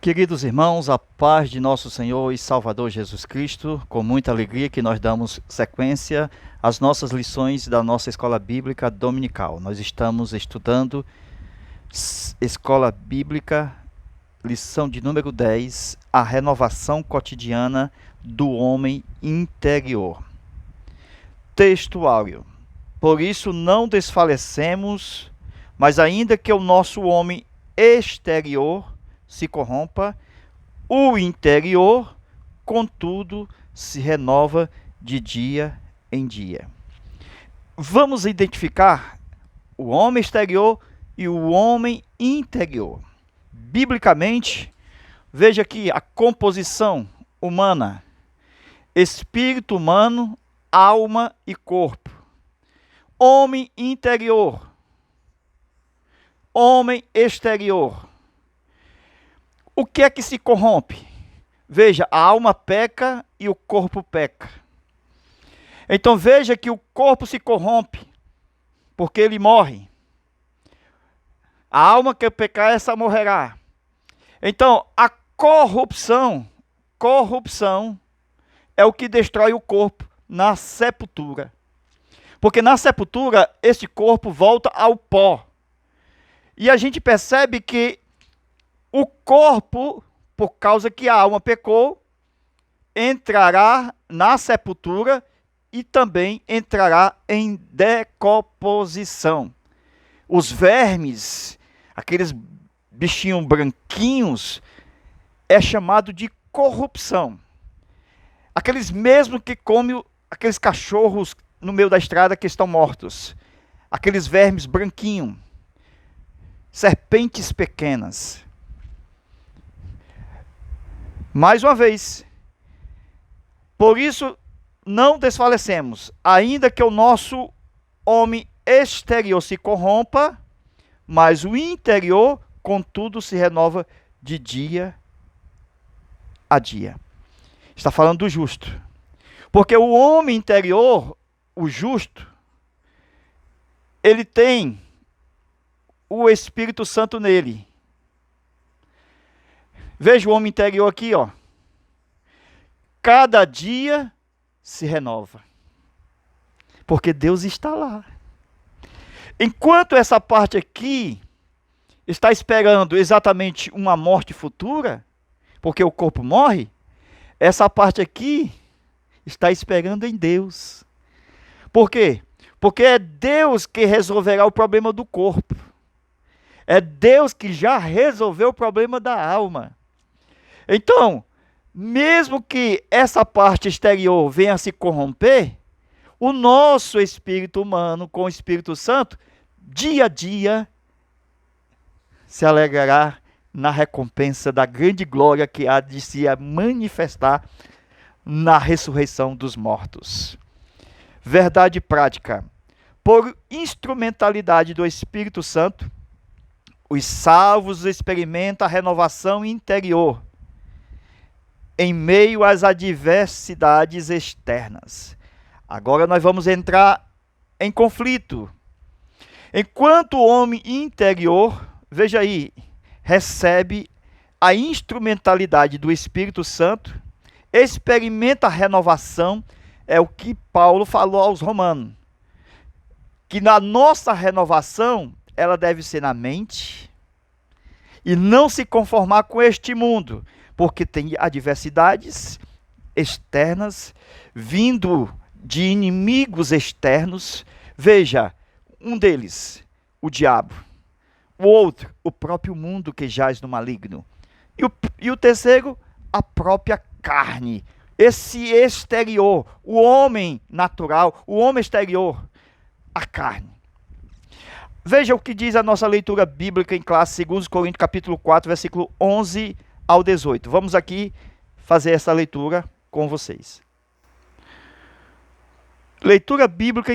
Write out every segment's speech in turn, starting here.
Queridos irmãos, a paz de nosso Senhor e Salvador Jesus Cristo, com muita alegria que nós damos sequência às nossas lições da nossa Escola Bíblica Dominical. Nós estamos estudando Escola Bíblica, lição de número 10, a renovação cotidiana do homem interior. Textuário. Por isso não desfalecemos, mas ainda que o nosso homem exterior se corrompa, o interior, contudo, se renova de dia em dia. Vamos identificar o homem exterior e o homem interior. Biblicamente, veja aqui a composição humana: espírito humano, alma e corpo. Homem interior, homem exterior. O que é que se corrompe? Veja, a alma peca e o corpo peca. Então veja que o corpo se corrompe, porque ele morre. A alma que pecar, essa morrerá. Então, a corrupção é o que destrói o corpo na sepultura. Porque na sepultura, este corpo volta ao pó. E a gente percebe que o corpo, por causa que a alma pecou, entrará na sepultura e também entrará em decomposição. Os vermes, aqueles bichinhos branquinhos, é chamado de corrupção. Aqueles mesmos que comem aqueles cachorros no meio da estrada que estão mortos. Aqueles vermes branquinhos. Serpentes pequenas. Mais uma vez, por isso não desfalecemos, ainda que o nosso homem exterior se corrompa, mas o interior, contudo, se renova de dia a dia. Está falando do justo. Porque o homem interior, o justo, ele tem o Espírito Santo nele. Veja o homem interior aqui, ó. Cada dia se renova. Porque Deus está lá. Enquanto essa parte aqui está esperando exatamente uma morte futura, porque o corpo morre, essa parte aqui está esperando em Deus. Por quê? Porque é Deus que resolverá o problema do corpo. É Deus que já resolveu o problema da alma. Então, mesmo que essa parte exterior venha a se corromper, o nosso espírito humano com o Espírito Santo, dia a dia, se alegrará na recompensa da grande glória que há de se manifestar na ressurreição dos mortos. Verdade prática. Por instrumentalidade do Espírito Santo, os salvos experimentam a renovação interior em meio às adversidades externas. Agora nós vamos entrar em conflito. Enquanto o homem interior, veja aí, recebe a instrumentalidade do Espírito Santo, experimenta a renovação, é o que Paulo falou aos Romanos, que na nossa renovação, ela deve ser na mente e não se conformar com este mundo, porque tem adversidades externas, vindo de inimigos externos. Veja, um deles, o diabo. O outro, o próprio mundo que jaz no maligno. E o terceiro, a própria carne. Esse exterior, o homem natural, o homem exterior, a carne. Veja o que diz a nossa leitura bíblica em classe, 2 Coríntios capítulo 4, versículo 11 ao 18. Vamos aqui fazer essa leitura com vocês. Leitura bíblica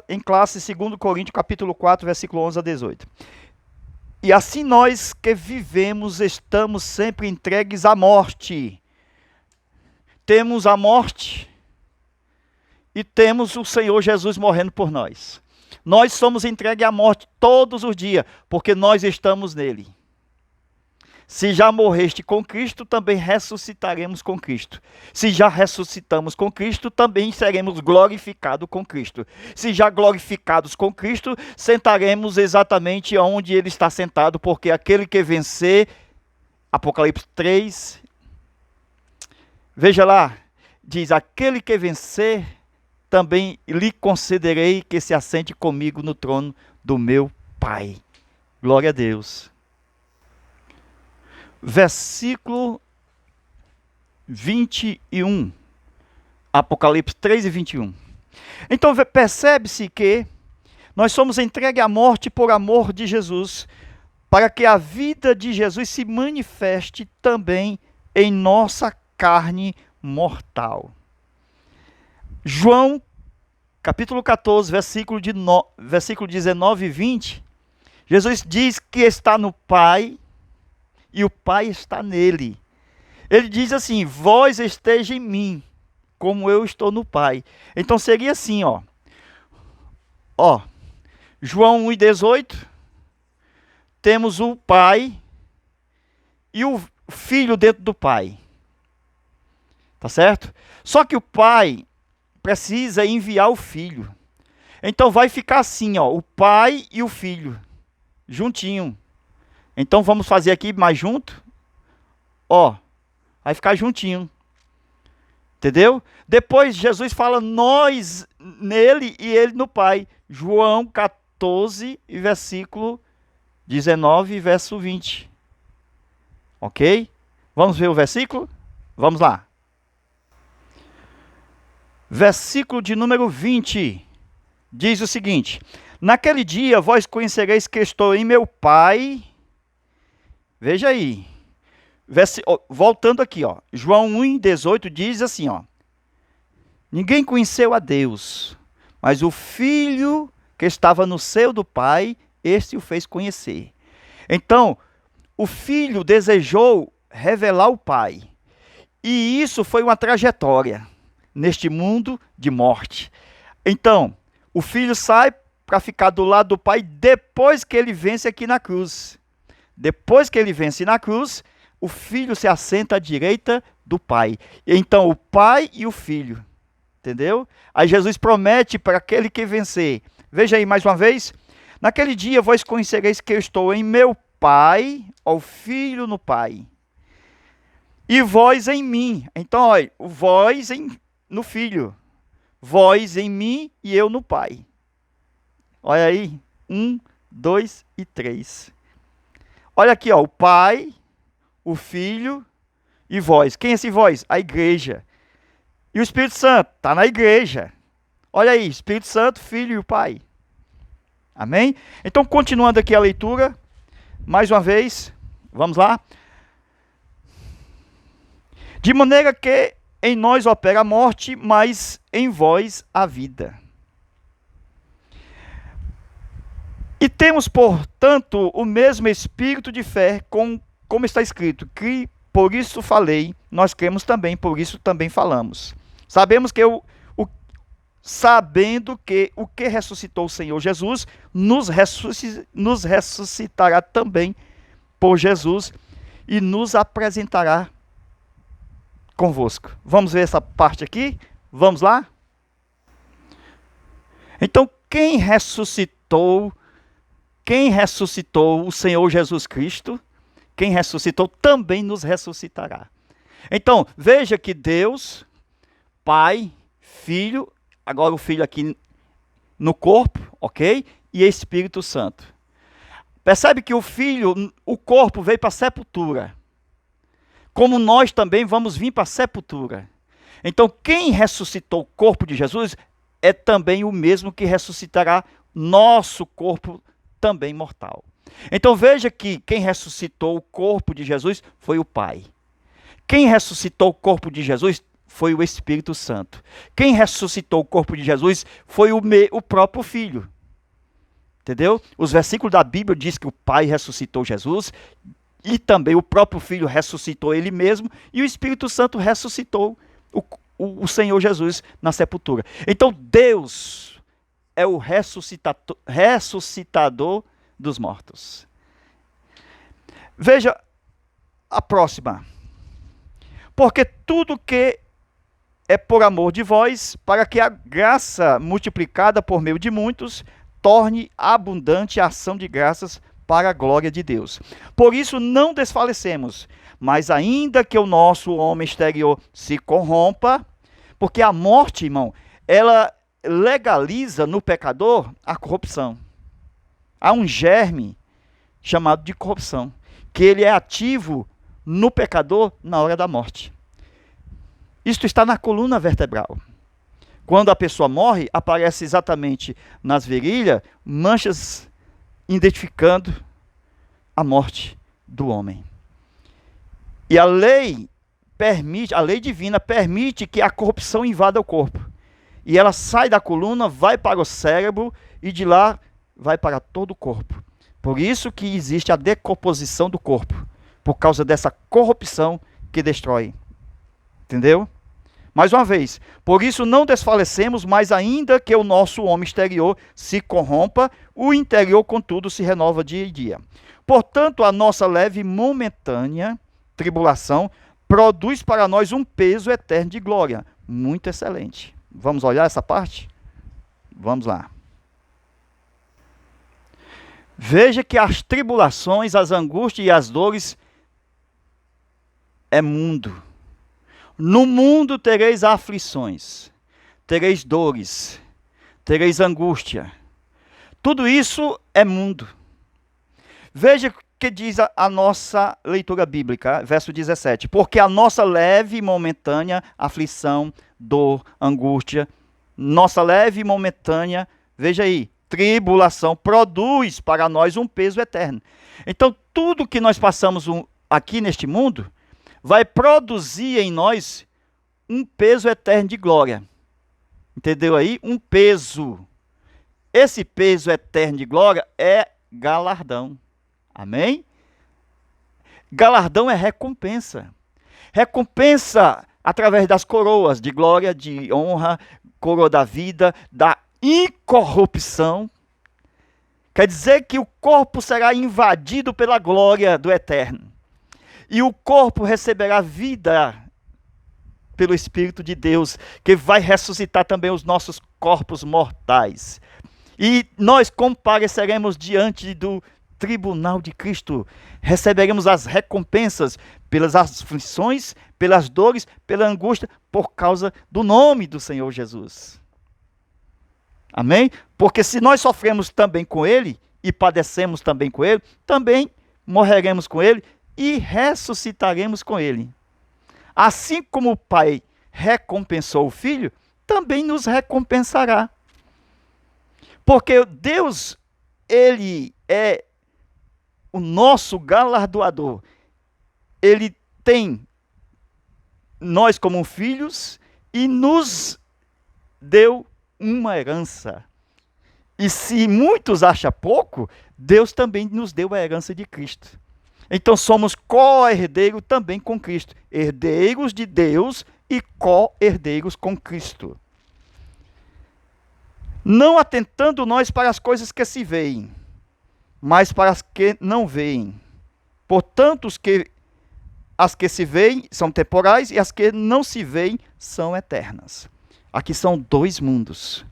em classe, 2 Coríntios capítulo 4, versículo 11 a 18. E assim nós que vivemos estamos sempre entregues à morte. Temos a morte e temos o Senhor Jesus morrendo por nós. Nós somos entregues à morte todos os dias, porque nós estamos nele. Se já morreste com Cristo, também ressuscitaremos com Cristo. Se já ressuscitamos com Cristo, também seremos glorificados com Cristo. Se já glorificados com Cristo, sentaremos exatamente onde Ele está sentado, porque aquele que vencer, Apocalipse 3, veja lá, diz, aquele que vencer, também lhe concederei que se assente comigo no trono do meu Pai. Glória a Deus. Versículo 21. Apocalipse 3 e 21. Então percebe-se que nós somos entregues à morte por amor de Jesus, para que a vida de Jesus se manifeste também em nossa carne mortal. João, capítulo 14, versículo 19 e 20, Jesus diz que está no Pai e o Pai está nele. Ele diz assim, vós esteja em mim, como eu estou no Pai. Então seria assim, João 1 e 18, temos o Pai e o Filho dentro do Pai. Tá certo? Só que o Pai precisa enviar o Filho. Então vai ficar assim, o Pai e o Filho, juntinho. Então vamos fazer aqui mais junto. Vai ficar juntinho. Entendeu? Depois Jesus fala nós nele e ele no Pai. João 14, versículo 19 e verso 20. Ok? Vamos ver o versículo? Vamos lá. Versículo de número 20. Diz o seguinte: naquele dia vós conhecereis que estou em meu Pai. Veja aí. Voltando aqui, João 1,18 diz assim, ninguém conheceu a Deus, mas o Filho que estava no seio do Pai, este o fez conhecer. Então, o Filho desejou revelar o Pai. E isso foi uma trajetória neste mundo de morte. Então, o Filho sai para ficar do lado do Pai depois que ele vence aqui na cruz. Depois que ele vence na cruz, o Filho se assenta à direita do Pai. Então, o Pai e o Filho. Entendeu? Aí Jesus promete para aquele que vencer. Veja aí mais uma vez. Naquele dia vós conhecereis que eu estou em meu Pai, o Filho no Pai. E vós em mim. Então, olha, o vós no Filho. Vós em mim e eu no Pai. Olha aí. 1, 2 e 3. Olha aqui, o Pai, o Filho e vós. Quem é esse vós? A igreja. E o Espírito Santo está na igreja. Olha aí, Espírito Santo, Filho e o Pai. Amém? Então, continuando aqui a leitura, mais uma vez, vamos lá. De maneira que em nós opera a morte, mas em vós a vida. E temos, portanto, o mesmo espírito de fé, como está escrito, que por isso falei, nós cremos também, por isso também falamos. Sabendo que o que ressuscitou o Senhor Jesus, nos ressuscitará também por Jesus e nos apresentará convosco. Vamos ver essa parte aqui? Vamos lá? Então, quem ressuscitou o Senhor Jesus Cristo, quem ressuscitou também nos ressuscitará. Então, veja que Deus, Pai, Filho, agora o Filho aqui no corpo, ok? E Espírito Santo. Percebe que o Filho, o corpo veio para a sepultura. Como nós também vamos vir para a sepultura. Então, quem ressuscitou o corpo de Jesus é também o mesmo que ressuscitará nosso corpo também mortal. Então veja que quem ressuscitou o corpo de Jesus foi o Pai. Quem ressuscitou o corpo de Jesus foi o Espírito Santo. Quem ressuscitou o corpo de Jesus foi o próprio Filho. Entendeu? Os versículos da Bíblia dizem que o Pai ressuscitou Jesus e também o próprio Filho ressuscitou ele mesmo e o Espírito Santo ressuscitou o Senhor Jesus na sepultura. Então Deus é o ressuscitador dos mortos. Veja, a próxima. Porque tudo que é por amor de vós, para que a graça multiplicada por meio de muitos torne abundante a ação de graças para a glória de Deus. Por isso não desfalecemos, mas ainda que o nosso homem exterior se corrompa, porque a morte, irmão, ela legaliza no pecador a corrupção. Há um germe chamado de corrupção, que ele é ativo no pecador na hora da morte. Isto está na coluna vertebral. Quando a pessoa morre, aparece exatamente nas virilhas manchas identificando a morte do homem. E a lei divina permite que a corrupção invada o corpo. E ela sai da coluna, vai para o cérebro e de lá vai para todo o corpo. Por isso que existe a decomposição do corpo, por causa dessa corrupção que destrói. Entendeu? Mais uma vez, por isso não desfalecemos, mas ainda que o nosso homem exterior se corrompa, o interior, contudo, se renova dia em dia. Portanto, a nossa leve e momentânea tribulação produz para nós um peso eterno de glória. Muito excelente. Vamos olhar essa parte? Vamos lá. Veja que as tribulações, as angústias e as dores é mundo. No mundo tereis aflições, tereis dores, tereis angústia. Tudo isso é mundo. Veja o que diz a nossa leitura bíblica, verso 17. Porque a nossa leve e momentânea aflição, dor, angústia, nossa leve e momentânea, veja aí, tribulação, produz para nós um peso eterno. Então, tudo que nós passamos aqui neste mundo, vai produzir em nós um peso eterno de glória. Entendeu aí? Um peso. Esse peso eterno de glória é galardão. Amém? Galardão é recompensa. Recompensa através das coroas de glória, de honra, coroa da vida, da incorrupção. Quer dizer que o corpo será invadido pela glória do eterno. E o corpo receberá vida pelo Espírito de Deus, que vai ressuscitar também os nossos corpos mortais. E nós compareceremos diante do tribunal de Cristo. Receberemos as recompensas pelas aflições, pelas dores, pela angústia, por causa do nome do Senhor Jesus. Amém? Porque se nós sofremos também com Ele, e padecemos também com Ele, também morreremos com Ele, e ressuscitaremos com Ele. Assim como o Pai recompensou o Filho, também nos recompensará. Porque Deus, Ele é o nosso galardoador. Ele tem nós como filhos e nos deu uma herança. E se muitos acham pouco, Deus também nos deu a herança de Cristo. Então somos co-herdeiros também com Cristo. Herdeiros de Deus e co-herdeiros com Cristo. Não atentando nós para as coisas que se veem, mas para as que não veem. Portanto, as que se veem são temporais e as que não se veem são eternas. Aqui são dois mundos.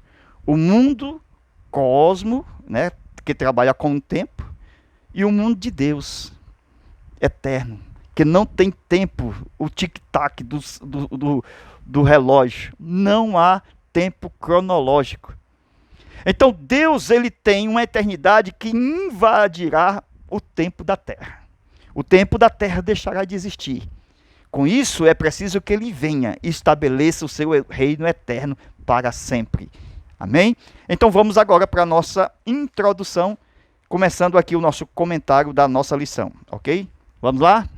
O mundo cosmo, né, que trabalha com o tempo, e o mundo de Deus, eterno, que não tem tempo, o tic-tac do relógio. Não há tempo cronológico. Então Deus, ele tem uma eternidade que invadirá o tempo da terra. O tempo da terra deixará de existir. Com isso, é preciso que ele venha e estabeleça o seu reino eterno para sempre. Amém? Então vamos agora para a nossa introdução, começando aqui o nosso comentário da nossa lição, ok? Vamos lá?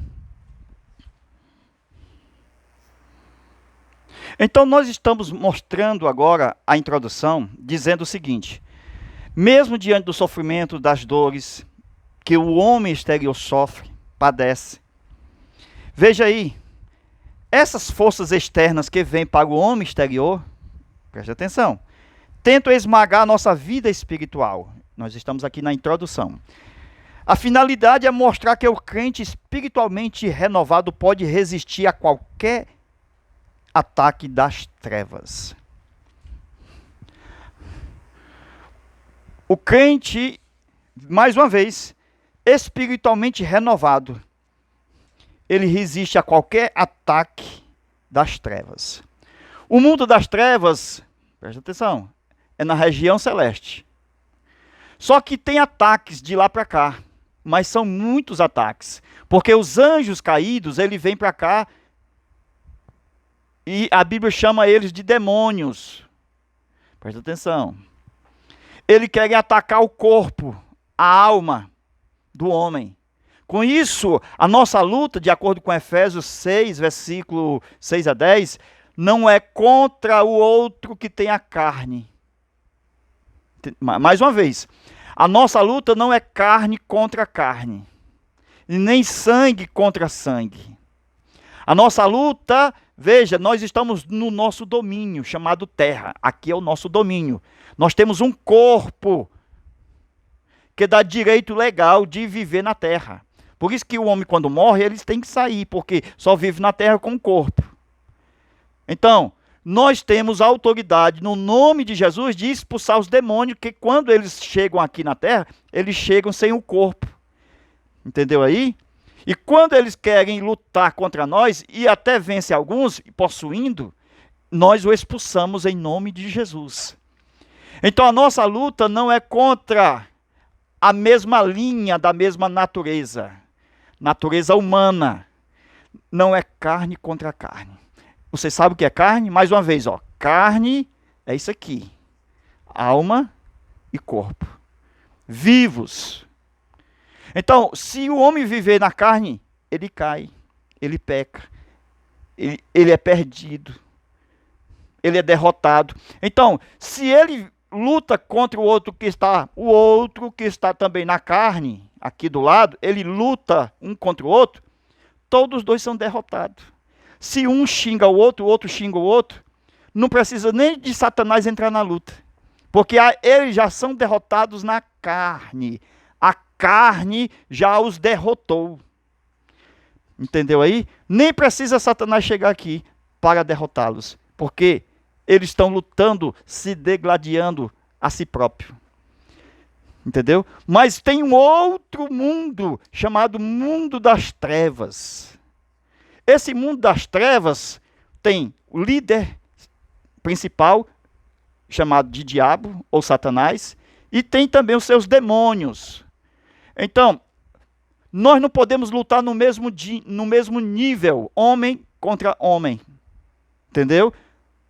Então nós estamos mostrando agora a introdução, dizendo o seguinte: mesmo diante do sofrimento, das dores que o homem exterior sofre, padece, veja aí, essas forças externas que vêm para o homem exterior, preste atenção, tentam esmagar a nossa vida espiritual. Nós estamos aqui na introdução. A finalidade é mostrar que o crente espiritualmente renovado pode resistir a qualquer ataque das trevas. O crente, mais uma vez, espiritualmente renovado, ele resiste a qualquer ataque das trevas. O mundo das trevas, presta atenção, é na região celeste. Só que tem ataques de lá para cá, mas são muitos ataques. Porque os anjos caídos, ele vem para cá e a Bíblia chama eles de demônios. Presta atenção. Eles querem atacar o corpo, a alma do homem. Com isso, a nossa luta, de acordo com Efésios 6, versículo 6 a 10, não é contra o outro que tem a carne. Mais uma vez, a nossa luta não é carne contra carne, e nem sangue contra sangue. A nossa luta, veja, nós estamos no nosso domínio, chamado terra. Aqui é o nosso domínio. Nós temos um corpo que dá direito legal de viver na terra. Por isso que o homem, quando morre, eles têm que sair, porque só vive na terra com o corpo. Então, nós temos a autoridade, no nome de Jesus, de expulsar os demônios, que quando eles chegam aqui na terra, eles chegam sem o corpo. Entendeu aí? E quando eles querem lutar contra nós, e até vence alguns, possuindo, nós o expulsamos em nome de Jesus. Então a nossa luta não é contra a mesma linha da mesma natureza humana. Não é carne contra carne. Você sabe o que é carne? Mais uma vez, ó, carne é isso aqui. Alma e corpo. Vivos. Então, se o homem viver na carne, ele cai, ele peca, ele é perdido, ele é derrotado. Então, se ele luta contra o outro que está também na carne, aqui do lado, ele luta um contra o outro, todos os dois são derrotados. Se um xinga o outro xinga o outro, não precisa nem de Satanás entrar na luta, porque eles já são derrotados na carne. A carne já os derrotou. Entendeu aí? Nem precisa Satanás chegar aqui para derrotá-los, porque eles estão lutando, se degladiando a si próprio. Entendeu? Mas tem um outro mundo, chamado mundo das trevas. Esse mundo das trevas tem o líder principal, chamado de diabo ou Satanás, e tem também os seus demônios. Então, nós não podemos lutar no mesmo nível, homem contra homem. Entendeu?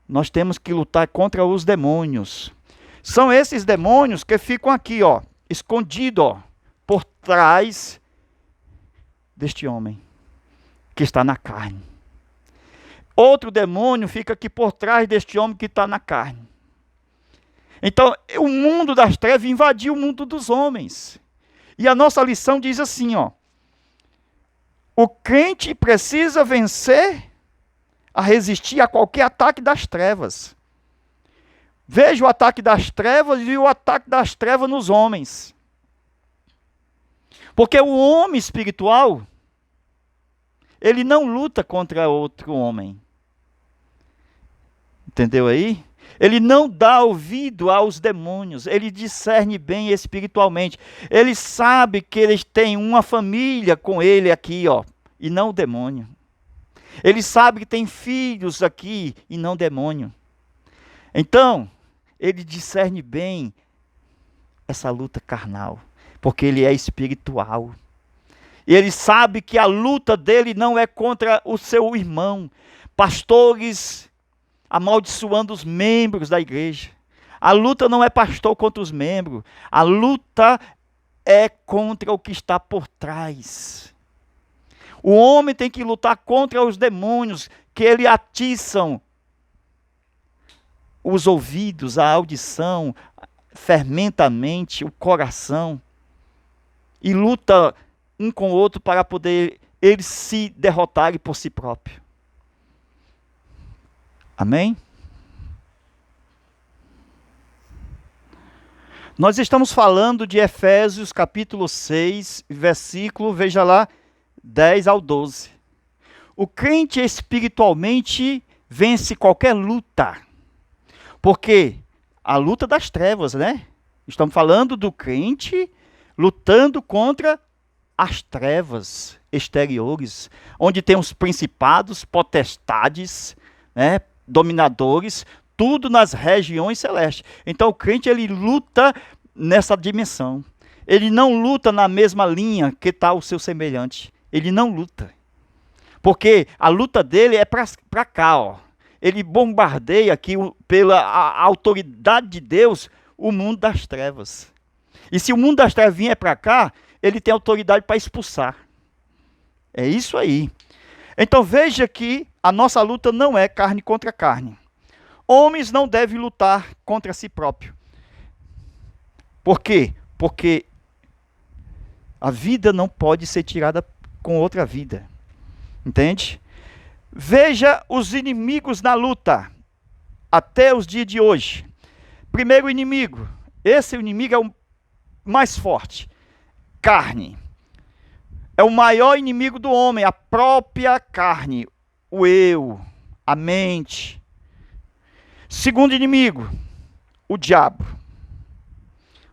Nós temos que lutar contra os demônios. São esses demônios que ficam aqui, ó, escondidos, ó, por trás deste homem que está na carne. Outro demônio fica aqui por trás deste homem que está na carne. Então, o mundo das trevas invadiu o mundo dos homens. E a nossa lição diz assim, ó: o crente precisa vencer a resistir a qualquer ataque das trevas. Veja o ataque das trevas e o ataque das trevas nos homens. Porque o homem espiritual, ele não luta contra outro homem. Entendeu aí? Ele não dá ouvido aos demônios, ele discerne bem espiritualmente. Ele sabe que eles têm uma família com ele aqui, ó, e não o demônio. Ele sabe que tem filhos aqui e não demônio. Então, ele discerne bem essa luta carnal, porque ele é espiritual. E ele sabe que a luta dele não é contra o seu irmão. Pastores amaldiçoando os membros da igreja. A luta não é pastor contra os membros. A luta é contra o que está por trás. O homem tem que lutar contra os demônios que ele atiçam os ouvidos, a audição, fermenta a mente, o coração. E luta um com o outro para poder eles se derrotarem por si próprio. Amém? Nós estamos falando de Efésios capítulo 6, versículo, veja lá, 10 ao 12. O crente espiritualmente vence qualquer luta. Porque a luta das trevas, né? Estamos falando do crente lutando contra as trevas exteriores, onde tem os principados, potestades, né, dominadores, tudo nas regiões celestes. Então o crente, ele luta nessa dimensão. Ele não luta na mesma linha que está o seu semelhante. Ele não luta. Porque a luta dele é para cá, ó. Ele bombardeia aqui, pela a autoridade de Deus, o mundo das trevas. E se o mundo das trevas vier para cá, ele tem autoridade para expulsar. É isso aí. Então veja que a nossa luta não é carne contra carne. Homens não devem lutar contra si próprio. Por quê? Porque a vida não pode ser tirada com outra vida. Entende? Veja os inimigos na luta, até os dias de hoje. Primeiro inimigo, esse inimigo é o mais forte, carne. É o maior inimigo do homem, a própria carne, o eu, a mente. Segundo inimigo, o diabo.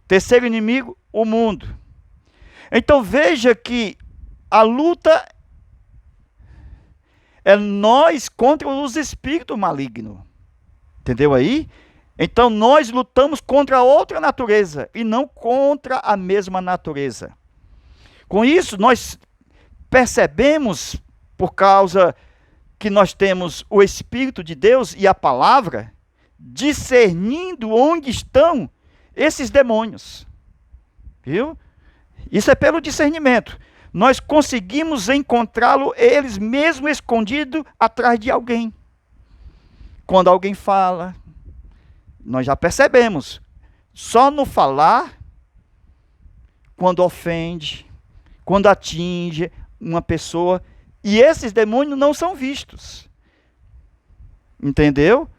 Terceiro inimigo, o mundo. Então veja que a luta é nós contra os espíritos malignos. Entendeu aí? Então nós lutamos contra outra natureza e não contra a mesma natureza. Com isso, nós percebemos, por causa que nós temos o Espírito de Deus e a palavra, discernindo onde estão esses demônios. Viu? Isso é pelo discernimento. Nós conseguimos encontrá-lo, eles mesmo escondidos atrás de alguém. Quando alguém fala, nós já percebemos. Só no falar, quando ofende, quando atinge uma pessoa, e esses demônios não são vistos. Entendeu?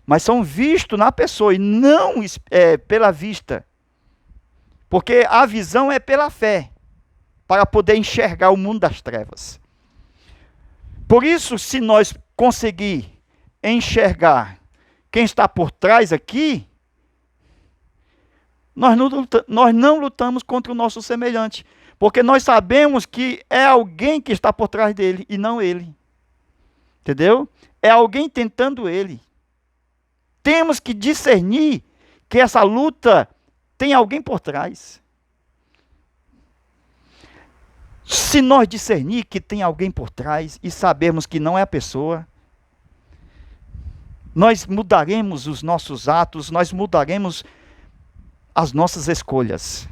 Mas são vistos na pessoa e não pela vista. Porque a visão é pela fé, para poder enxergar o mundo das trevas. Por isso, se nós conseguir enxergar quem está por trás aqui, nós não lutamos contra o nosso semelhante, porque nós sabemos que é alguém que está por trás dele e não ele. Entendeu? É alguém tentando ele. Temos que discernir que essa luta tem alguém por trás. Se nós discernir que tem alguém por trás e sabermos que não é a pessoa, nós mudaremos os nossos atos, nós mudaremos as nossas escolhas.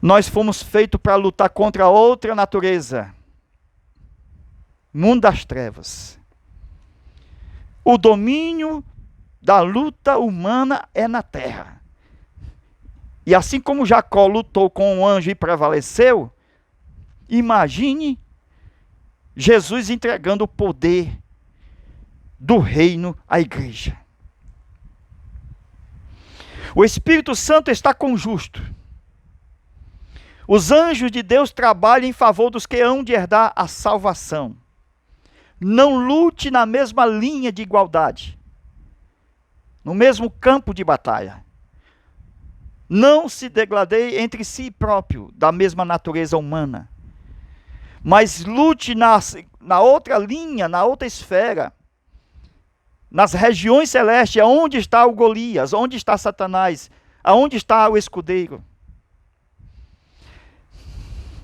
Nós fomos feitos para lutar contra outra natureza, mundo das trevas. O domínio da luta humana é na terra. E assim como Jacó lutou com um anjo e prevaleceu, imagine Jesus entregando o poder do reino à igreja. O Espírito Santo está com o justo. Os anjos de Deus trabalham em favor dos que hão de herdar a salvação. Não lute na mesma linha de igualdade, no mesmo campo de batalha. Não se degladeie entre si próprio, da mesma natureza humana. Mas lute na outra linha, na outra esfera. Nas regiões celestes, onde está o Golias, onde está Satanás, aonde está o escudeiro.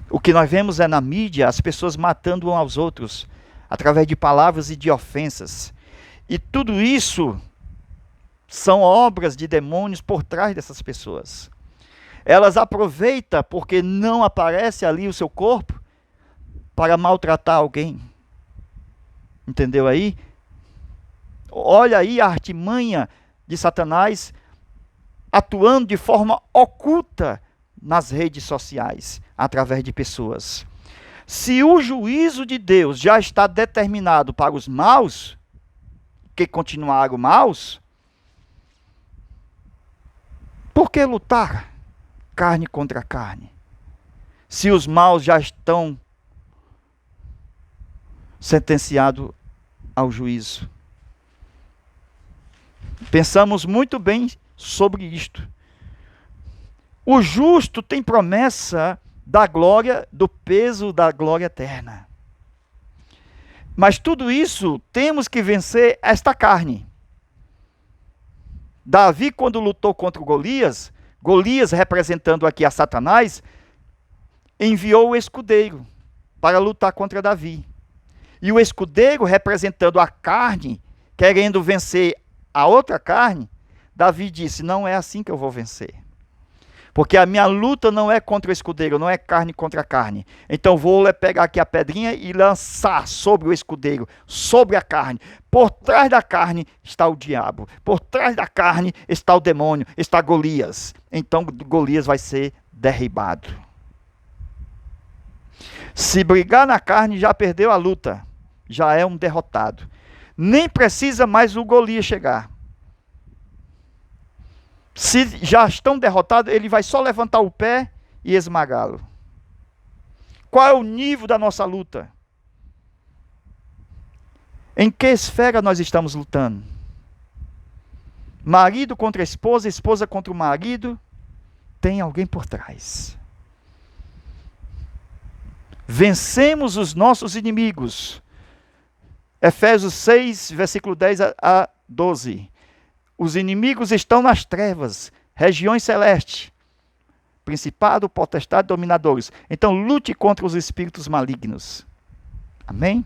O que nós vemos é na mídia, as pessoas matando uns aos outros, através de palavras e de ofensas. E tudo isso são obras de demônios por trás dessas pessoas. Elas aproveitam porque não aparece ali o seu corpo para maltratar alguém. Entendeu aí? Olha aí a artimanha de Satanás atuando de forma oculta nas redes sociais, através de pessoas. Se o juízo de Deus já está determinado para os maus, que continuaram maus, Por que lutar carne contra carne? Se os maus já estão sentenciados ao juízo. Pensamos muito bem sobre isto. O justo tem promessa da glória, do peso da glória eterna. Mas tudo isso temos que vencer esta carne. Davi, quando lutou contra Golias, Golias, representando aqui a Satanás, enviou o escudeiro para lutar contra Davi. E o escudeiro, representando a carne, querendo vencer a outra carne, Davi disse: não é assim que eu vou vencer. Porque a minha luta não é contra o escudeiro, não é carne contra carne. Então vou pegar aqui a pedrinha e lançar sobre o escudeiro, sobre a carne. Por trás da carne está o diabo. Por trás da carne está o demônio, está Golias. Então Golias vai ser derribado. Se brigar na carne, já perdeu a luta. Já é um derrotado. Nem precisa mais o Golias chegar. Se já estão derrotados, ele vai só levantar o pé e esmagá-lo. Qual é o nível da nossa luta? Em que esfera nós estamos lutando? Marido contra esposa, esposa contra o marido, tem alguém por trás. Vencemos os nossos inimigos. Efésios 6, versículo 10 a 12. Os inimigos estão nas trevas, regiões celestes, principado, potestade, dominadores. Então lute contra os espíritos malignos. Amém?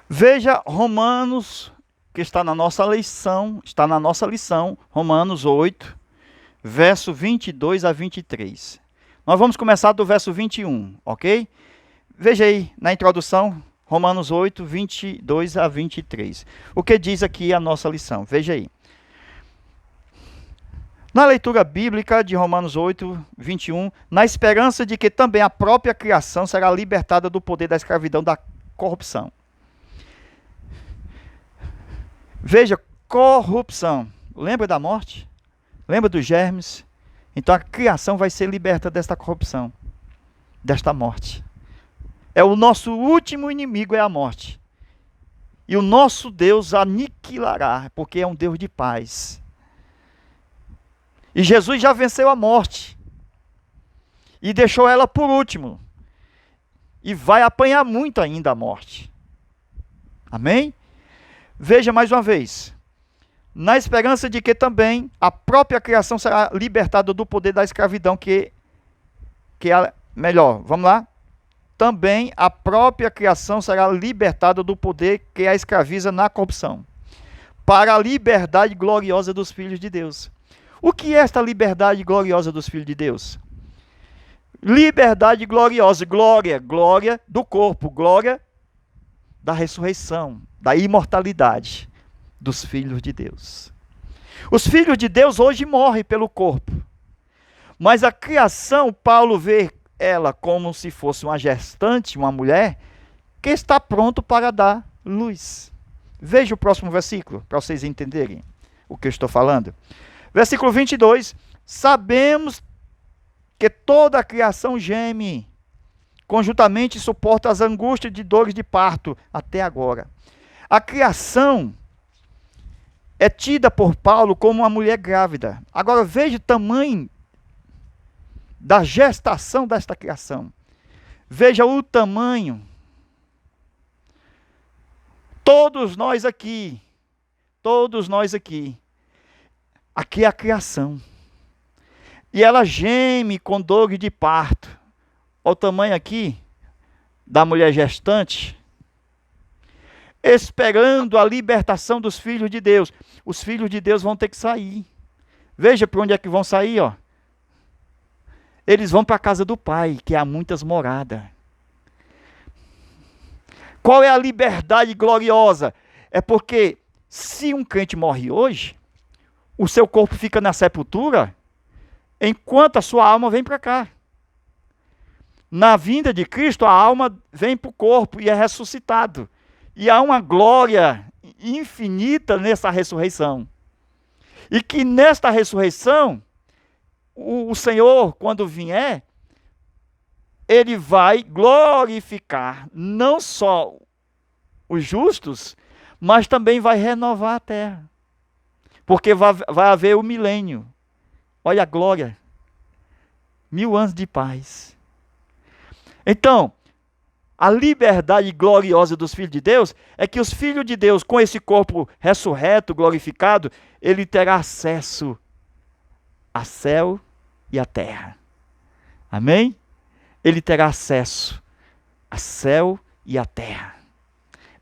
Veja Romanos, que está na nossa lição, Romanos 8, verso 22 a 23. Nós vamos começar do verso 21, ok? Veja aí na introdução, Romanos 8, 22 a 23. O que diz aqui a nossa lição? Veja aí. Na leitura bíblica de Romanos 8, 21, na esperança de que também a própria criação será libertada do poder da escravidão da corrupção. Veja, corrupção. Lembra da morte? Lembra dos germes? Então a criação vai ser liberta desta corrupção, desta morte. É o nosso último inimigo, é a morte. E o nosso Deus aniquilará, porque é um Deus de paz. E Jesus já venceu a morte. E deixou ela por último. E vai apanhar muito ainda a morte. Amém? Veja mais uma vez. Na esperança de que também a própria criação será libertada do poder da escravidão melhor, vamos lá? Também a própria criação será libertada do poder que a escraviza na corrupção, para a liberdade gloriosa dos filhos de Deus. O que é esta liberdade gloriosa dos filhos de Deus? Liberdade gloriosa, glória do corpo, glória da ressurreição, da imortalidade dos filhos de Deus. Os filhos de Deus hoje morrem pelo corpo, mas a criação, Paulo vê ela como se fosse uma gestante, uma mulher, que está pronto para dar luz. Veja o próximo versículo, para vocês entenderem o que eu estou falando. Versículo 22. Sabemos que toda a criação geme, conjuntamente suporta as angústias de dores de parto, até agora. A criação é tida por Paulo como uma mulher grávida. Agora veja o tamanho da gestação desta criação. Veja o tamanho. Todos nós aqui, aqui é a criação. E ela geme com dor de parto. Olha o tamanho aqui da mulher gestante, esperando a libertação dos filhos de Deus. Os filhos de Deus vão ter que sair. Veja para onde é que vão sair, ó. Eles vão para a casa do Pai, que há muitas moradas. Qual é a liberdade gloriosa? É porque se um crente morre hoje, o seu corpo fica na sepultura, enquanto a sua alma vem para cá. Na vinda de Cristo, a alma vem para o corpo e é ressuscitado. E há uma glória infinita nessa ressurreição. E que nesta ressurreição, o Senhor, quando vier, ele vai glorificar não só os justos, mas também vai renovar a terra. Porque vai haver o milênio. Olha a glória. 1000 anos de paz. Então, a liberdade gloriosa dos filhos de Deus é que os filhos de Deus, com esse corpo ressurreto, glorificado, ele terá acesso a céu e a terra. Amém? Ele terá acesso a céu e a terra.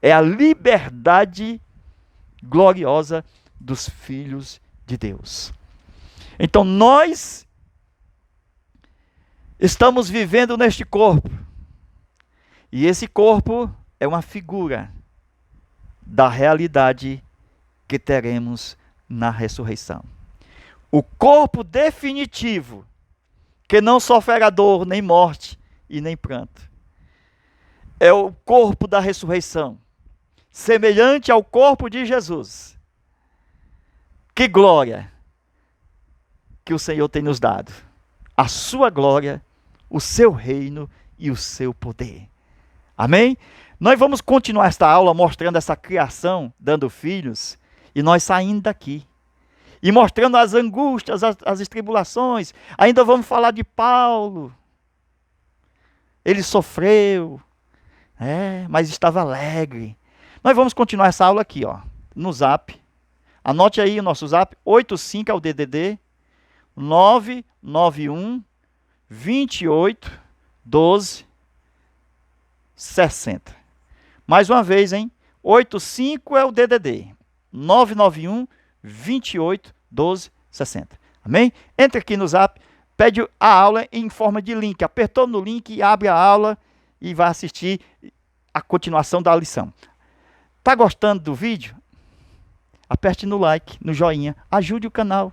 É a liberdade gloriosa dos filhos de Deus. Então nós estamos vivendo neste corpo. E esse corpo é uma figura da realidade que teremos na ressurreição. O corpo definitivo, que não sofrerá dor, nem morte e nem pranto. É o corpo da ressurreição, semelhante ao corpo de Jesus. Que glória que o Senhor tem nos dado. A sua glória, o seu reino e o seu poder. Amém? Nós vamos continuar esta aula mostrando essa criação, dando filhos, e nós saindo daqui. E mostrando as angústias, as tribulações. Ainda vamos falar de Paulo. Ele sofreu, mas estava alegre. Nós vamos continuar essa aula aqui, no Zap. Anote aí o nosso Zap, 85 é o DDD, 991 28 12 60. Mais uma vez, 85 é o DDD, 991 28 12 60. Amém? Entre aqui no Zap, pede a aula em forma de link. Apertou no link, abre a aula e vai assistir a continuação da lição. Tá gostando do vídeo? Aperte no like, no joinha, ajude o canal.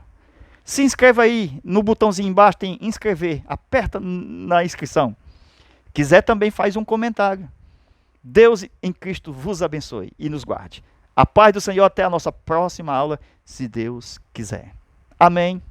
Se inscreva aí, no botãozinho embaixo tem inscrever, aperta na inscrição. Quiser também faz um comentário. Deus em Cristo vos abençoe e nos guarde. A paz do Senhor até a nossa próxima aula, se Deus quiser. Amém.